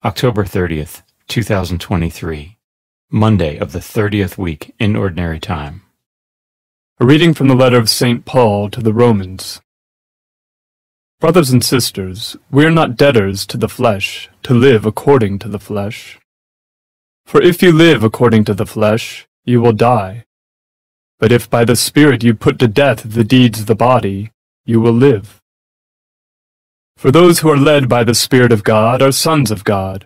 October 30th, 2023, Monday of the 30th week in Ordinary Time. A reading from the letter of St. Paul to the Romans. Brothers and sisters, we are not debtors to the flesh, to live according to the flesh. For if you live according to the flesh, you will die. But if by the Spirit you put to death the deeds of the body, you will live. For those who are led by the Spirit of God are sons of God.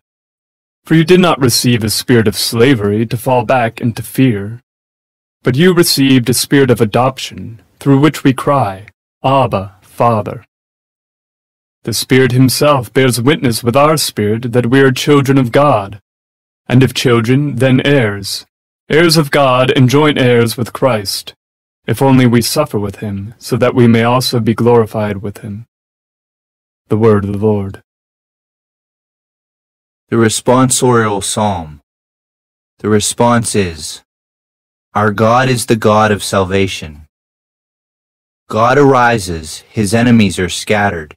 For you did not receive a spirit of slavery to fall back into fear, but you received a spirit of adoption, through which we cry, Abba, Father. The Spirit himself bears witness with our spirit that we are children of God, and if children, then heirs, heirs of God and joint heirs with Christ, if only we suffer with him, so that we may also be glorified with him. The word of the Lord. The responsorial psalm. The response is, Our God is the God of salvation. God arises, his enemies are scattered,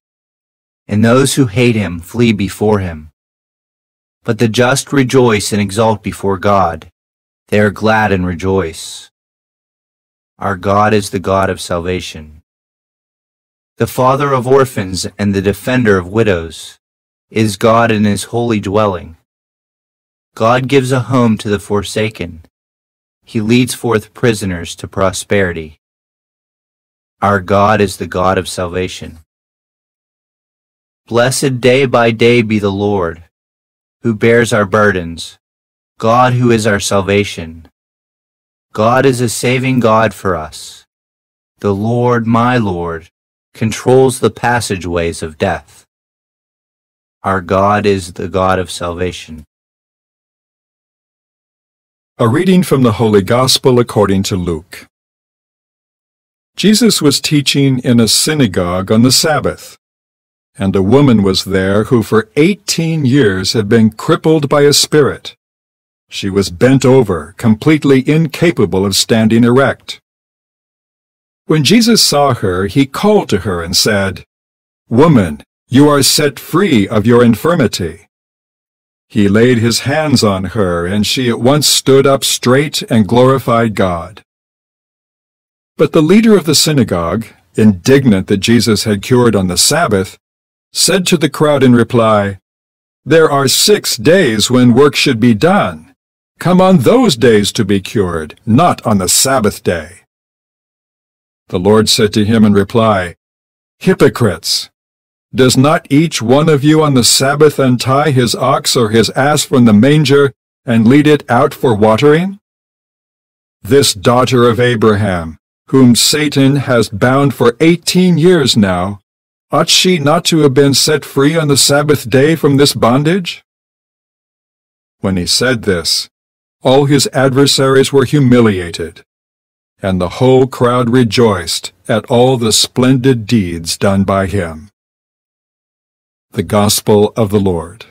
and those who hate him flee before him. But the just rejoice and exult before God. They are glad and rejoice. Our God is the God of salvation. The Father of orphans and the defender of widows is God in his holy dwelling. God gives a home to the forsaken. He leads forth prisoners to prosperity. Our God is the God of salvation. Blessed day by day be the Lord, who bears our burdens, God who is our salvation. God is a saving God for us. The Lord, my Lord, controls the passageways of death. Our God is the God of salvation. A reading from the Holy Gospel according to Luke. Jesus was teaching in a synagogue on the Sabbath, and a woman was there who for 18 years had been crippled by a spirit. She was bent over, completely incapable of standing erect. When Jesus saw her, he called to her and said, Woman, you are set free of your infirmity. He laid his hands on her, and she at once stood up straight and glorified God. But the leader of the synagogue, indignant that Jesus had cured on the Sabbath, said to the crowd in reply, There are 6 days when work should be done. Come on those days to be cured, not on the Sabbath day. The Lord said to him in reply, Hypocrites! Does not each one of you on the Sabbath untie his ox or his ass from the manger and lead it out for watering? This daughter of Abraham, whom Satan has bound for 18 years now, ought she not to have been set free on the Sabbath day from this bondage? When he said this, all his adversaries were humiliated, and the whole crowd rejoiced at all the splendid deeds done by him. The Gospel of the Lord.